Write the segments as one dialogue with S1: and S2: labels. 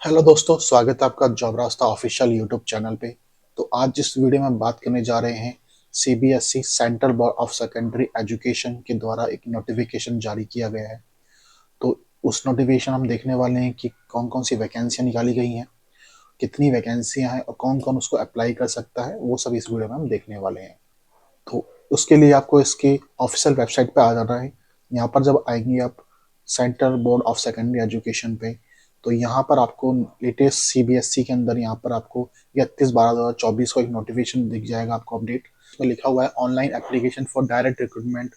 S1: Hello दोस्तों, स्वागत है आपका जॉब रास्ता ऑफिशियल यूट्यूब चैनल पे। तो आज जिस वीडियो में हम बात करने जा रहे हैं, CBSE central board of secondary education के द्वारा एक नोटिफिकेशन जारी किया गया है। तो उस नोटिफिकेशन हम देखने वाले हैं कि कौन कौन सी वैकेंसियां निकाली गई हैं, कितनी वैकेंसियां हैं और कौन कौन उसको अप्लाई कर सकता है, वो सब इस वीडियो में हम देखने वाले हैं। तो उसके लिए आपको इसकी ऑफिशियल वेबसाइट पे आ जाना है। यहाँ पर जब आएंगे आप central board of secondary education पे, तो यहाँ पर आपको लेटेस्ट सीबीएसई के अंदर यहाँ पर आपको 31/12/2024 को एक नोटिफिकेशन दिख जाएगा आपको अपडेट। इसमें लिखा हुआ है online application for direct recruitment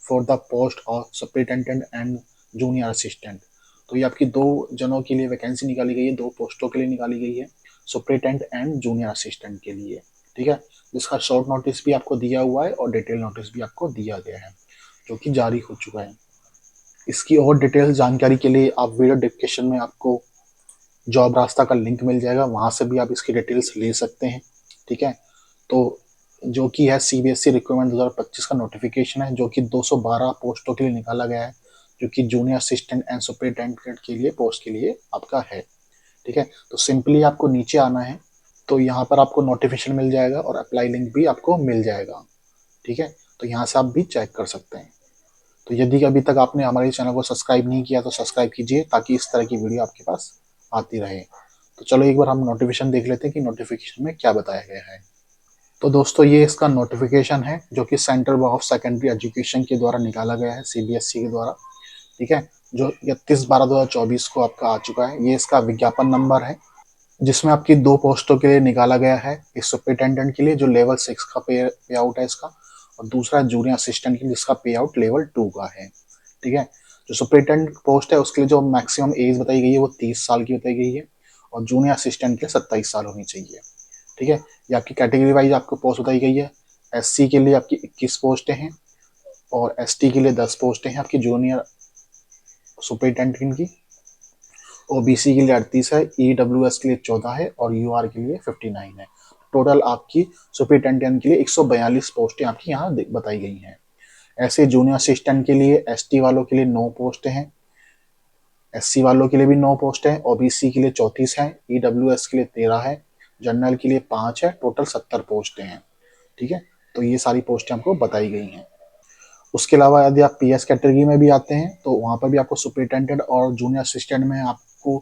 S1: for the post of superintendent and junior assistant. तो ये आपकी दो जनों के लिए वैकेंसी निकाली गई है, दो पोस्टों के लिए निकाली गई है, सुपरिटेंडेंट एंड जूनियर असिस्टेंट के लिए। ठीक है, जिसका शॉर्ट नोटिस भी आपको दिया हुआ है और डिटेल नोटिस भी आपको दिया गया है, जो कि जारी हो चुका है। इसकी और डिटेल जानकारी के लिए आप वीडियो डिस्क्रिप्शन में आपको जॉब रास्ता का लिंक मिल जाएगा, वहां से भी आप इसकी डिटेल्स ले सकते हैं। ठीक है, तो जो कि है सीबीएसई रिक्रूटमेंट 2025 का नोटिफिकेशन है, जो कि 212 पोस्टों के लिए निकाला गया है, जो कि जूनियर असिस्टेंट एंड सुपरिटेंडेंट के लिए पोस्ट के लिए आपका है। ठीक है, तो सिंपली आपको नीचे आना है, तो यहाँ पर आपको नोटिफिकेशन मिल जाएगा और अप्लाई लिंक भी आपको मिल जाएगा। ठीक है, तो यहाँ से आप भी चेक कर सकते हैं। तो यदि अभी तक आपने हमारे चैनल को सब्सक्राइब नहीं किया तो सब्सक्राइब कीजिए, ताकि इस तरह की वीडियो आपके पास आती रहे। तो चलो एक बार हम नोटिफिकेशन देख लेते हैं कि नोटिफिकेशन में क्या बताया गया है। तो दोस्तों, ये इसका नोटिफिकेशन है, जो कि central board of secondary education के द्वारा निकाला गया है, सीबीएसई के द्वारा। ठीक है, जो 31/12/2024 को आपका आ चुका है। ये इसका विज्ञापन नंबर है, जिसमें आपकी दो पोस्टों के लिए निकाला गया है। एक सुपरिटेंडेंट के लिए जो लेवल 6 का पे आउट है इसका, और दूसरा जूनियर असिस्टेंट के लिए जिसका पे आउट लेवल 2 का है। ठीक है, जो सुपरिटेंडेंट पोस्ट है उसके लिए जो मैक्सिमम एज बताई गई है वो 30 साल की बताई गई है, और जूनियर असिस्टेंट के लिए 27 साल होनी चाहिए। ठीक है, ये आपकी कैटेगरी वाइज आपको पोस्ट बताई गई है। एससी के लिए आपकी 21 पोस्टें हैं, और एसटी के लिए 10 पोस्टें हैं आपकी जूनियर सुपरिटेंडेंट की। ओबीसी के लिए 38 है, ईडब्ल्यूएस के लिए 14 है, और यूआर के लिए 59 है। टोटल आपकी सुपरिटेंडेंट के लिए 142 पोस्टें आपकी यहाँ बताई गई हैं। ऐसे जूनियर असिस्टेंट के लिए एसटी वालों के लिए 9 पोस्टें हैं, एससी वालों के लिए भी 9 पोस्ट है, ओबीसी के लिए 34 है, ईडब्ल्यूएस के लिए 13 है, जनरल के लिए 5 है, टोटल 70 पोस्टें हैं। ठीक है, तो ये सारी पोस्टें आपको बताई गई हैं। उसके अलावा यदि आप पीएस कैटेगरी में भी आते हैं, तो वहाँ पर भी आपको सुपरिटेंडेंट और जूनियर असिस्टेंट में आपको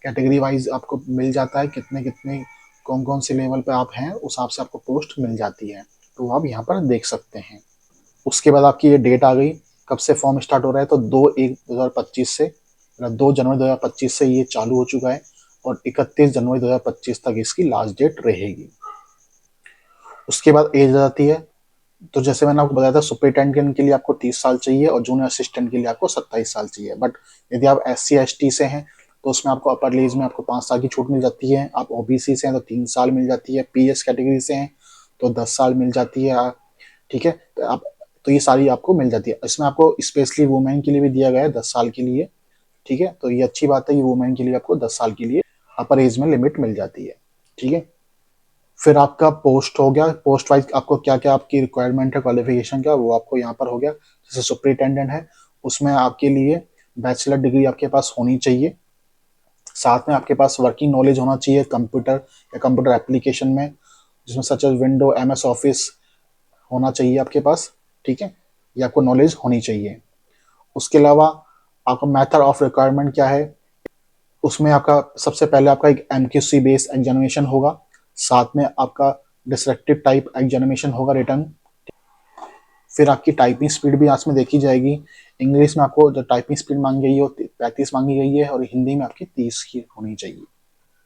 S1: कैटेगरी वाइज आपको मिल जाता है, कितने कितने कौन कौन से लेवल पे आप हैं, उस हिसाब से आपको पोस्ट मिल जाती है। तो आप यहाँ पर देख सकते हैं। उसके बाद आपकी ये डेट आ गई, कब से फॉर्म स्टार्ट हो रहा है, तो 2/1/2025 से, मतलब 2 जनवरी 2025 से ये चालू हो चुका है, और 31 जनवरी 2025 तक इसकी लास्ट डेट रहेगी। उसके बाद एज आ जाती है। तो जैसे मैंने आपको बताया था, सुपरिटेंडेंट के लिए आपको 30 साल चाहिए और जूनियर असिस्टेंट के लिए आपको 27 साल चाहिए। बट यदि आप SC ST से हैं, तो उसमें आपको अपर एज में आपको 5 साल की छूट मिल जाती है। आप ओबीसी से हैं तो 3 साल मिल जाती है। पीएस कैटेगरी से हैं तो 10 साल मिल जाती है। ठीक है, तो ये सारी आपको मिल जाती है। इसमें आपको स्पेशली वुमेन के लिए भी दिया गया है 10 साल के लिए। ठीक है, तो ये अच्छी बात है कि वुमेन के लिए आपको 10 साल के लिए अपर एज में लिमिट मिल जाती है। ठीक है, फिर आपका पोस्ट हो गया। पोस्ट वाइज आपको क्या क्या आपकी रिक्वायरमेंट है क्वालिफिकेशन का, वो आपको यहाँ पर हो गया। जैसे सुपरिटेंडेंट है, उसमें आपके लिए बैचलर डिग्री आपके पास होनी चाहिए। साथ में आपके पास वर्किंग नॉलेज होना चाहिए कंप्यूटर या कंप्यूटर एप्लीकेशन में, जिसमें such as window, MS office होना चाहिए आपके पास। ठीक है, ये आपको नॉलेज होनी चाहिए। उसके अलावा आपका मेथड ऑफ रिक्वायरमेंट क्या है, उसमें आपका सबसे पहले आपका एक MQC बेस्ड एग्जामिनेशन होगा। साथ में आपका डिस्क्रिप्टिव टाइप एग्जामिनेशन होगा, रिटर्न। फिर आपकी टाइपिंग स्पीड भी आज में देखी जाएगी। इंग्लिश में आपको जो टाइपिंग स्पीड मांगी गई है वो 35 मांगी गई है, और हिंदी में आपकी 30 की होनी चाहिए।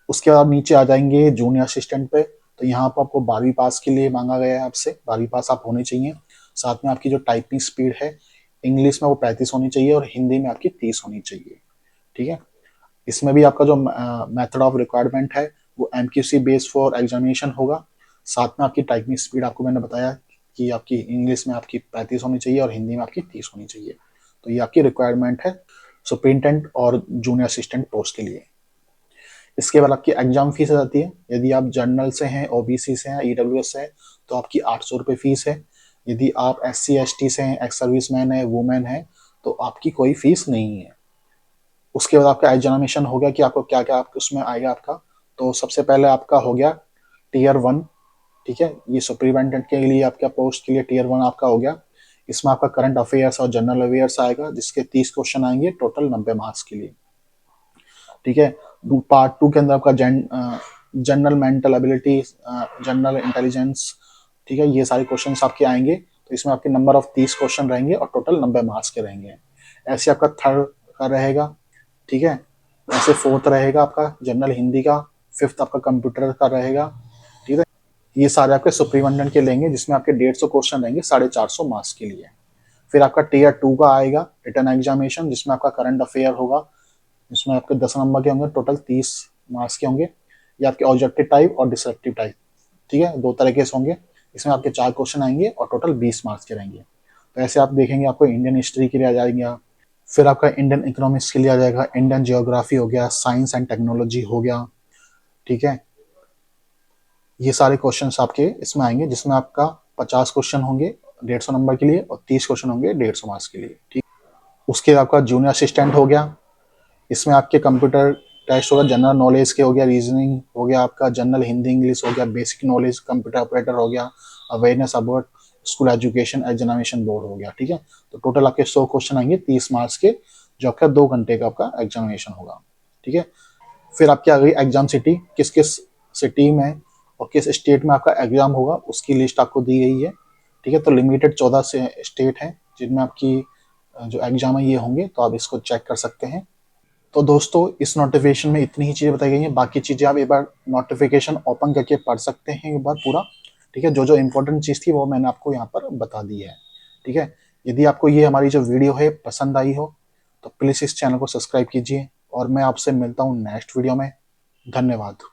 S1: उसके बाद नीचे आ जाएंगे जूनियर असिस्टेंट पे। तो यहाँ पर आपको 12वीं पास के लिए मांगा गया है आपसे, 12वीं पास आप होने चाहिए। साथ में आपकी जो टाइपिंग स्पीड है, इंग्लिश में वो 35 होनी चाहिए और हिंदी में आपकी 30 होनी चाहिए। ठीक है, इसमें भी आपका जो मेथड ऑफ रिक्वायरमेंट है वो MQC बेस फॉर एग्जामिनेशन होगा। साथ में आपकी टाइपिंग स्पीड आपको मैंने बताया कि आपकी इंग्लिश में आपकी 35 होनी चाहिए और हिंदी में आपकी 30 होनी चाहिए। तो ये आपकी रिक्वायरमेंट है सुपरिटेंडेंट और जूनियर असिस्टेंट पोस्ट के लिए। इसके बाद आपकी एग्जाम फीस आ जाती है। यदि आप जनरल से हैं, ओबीसी से हैं, ईडब्ल्यूएस से हैं, तो आपकी 800 रुपये फीस है। यदि आप SC ST से हैं, एक्स सर्विसमैन है, वुमेन है, तो आपकी कोई फीस नहीं है। उसके बाद आपका एग्जामिनेशन हो गया कि आपको क्या क्या आपके उसमें आएगा आपका। तो सबसे पहले आपका हो गया टीयर 1, ठीक है, ये सुपरिटेंडेंट के लिए आपका पोस्ट के लिए टीयर 1 आपका हो गया। इसमें आपका करंट अफेयर्स और जनरल अफेयर्स आएगा, जिसके 30 क्वेश्चन आएंगे टोटल 90 मार्क्स के लिए, ठीक है। पार्ट 2 के अंदर आपका general mental ability, general intelligence, ठीक है, ये सारे क्वेश्चंस आपके आएंगे। तो इसमें आपके नंबर ऑफ 30 क्वेश्चन रहेंगे और टोटल 90 मार्क्स के रहेंगे। ऐसे आपका थर्ड का रहेगा, ठीक है। ऐसे फोर्थ रहेगा आपका जनरल हिंदी का, फिफ्थ आपका कंप्यूटर का रहेगा, ठीक है। ये सारे आपके सुप्रीमेंटेंट के लेंगे, जिसमें आपके 150 क्वेश्चन रहेंगे 450 मार्क्स के लिए। फिर आपका टीयर 2 का आएगा रिटर्न एग्जामिनेशन, जिसमें आपका करंट अफेयर होगा, जिसमें आपके 10 नंबर के होंगे, टोटल 30 मार्क्स के होंगे। ये आपके ऑब्जेक्टिव टाइप और डिस्क्रिप्टिव टाइप, ठीक है, दो तरह के होंगे। इसमें आपके 4 क्वेश्चन आएंगे और टोटल 20 मार्क्स के रहेंगे। तो ऐसे आप देखेंगे आपको इंडियन हिस्ट्री के लिए आ जाएंगे, फिर आपका इंडियन इकोनॉमिक्स के लिए आ जाएगा, इंडियन जियोग्राफी हो गया, साइंस एंड टेक्नोलॉजी हो गया, ठीक है। ये सारे क्वेश्चंस आपके इसमें आएंगे, जिसमें आपका 50 क्वेश्चन होंगे 150 नंबर के लिए और 30 क्वेश्चन होंगे 150 मार्क्स के लिए, ठीक। उसके आपका जूनियर असिस्टेंट हो गया, इसमें आपके कंप्यूटर टेस्ट होगा, जनरल नॉलेज के हो गया, रीजनिंग हो गया, आपका जनरल हिंदी इंग्लिश हो गया, बेसिक नॉलेज कंप्यूटर ऑपरेटर हो गया, awareness about school education examination board हो गया, ठीक है। तो टोटल आपके 100 क्वेश्चन आएंगे 30 मार्क्स के, जो आपका 2 घंटे का आपका एग्जामिनेशन होगा, ठीक है। फिर आपकी आ गई एग्जाम सिटी, किस किस सिटी में और किस स्टेट में आपका एग्जाम होगा उसकी लिस्ट आपको दी गई है, ठीक है। तो लिमिटेड 14 से स्टेट हैं जिनमें आपकी जो एग्जाम है ये होंगे, तो आप इसको चेक कर सकते हैं। तो दोस्तों इस नोटिफिकेशन में इतनी ही चीज़ें बताई गई हैं, बाकी चीज़ें आप एक बार नोटिफिकेशन ओपन करके पढ़ सकते हैं एक बार पूरा, ठीक है। जो जो इंपॉर्टेंट चीज़ थी वो मैंने आपको यहाँ पर बता दी है, ठीक है। यदि आपको ये हमारी जो वीडियो है पसंद आई हो तो प्लीज़ इस चैनल को सब्सक्राइब कीजिए, और मैं आपसे मिलता हूँ नेक्स्ट वीडियो में। धन्यवाद।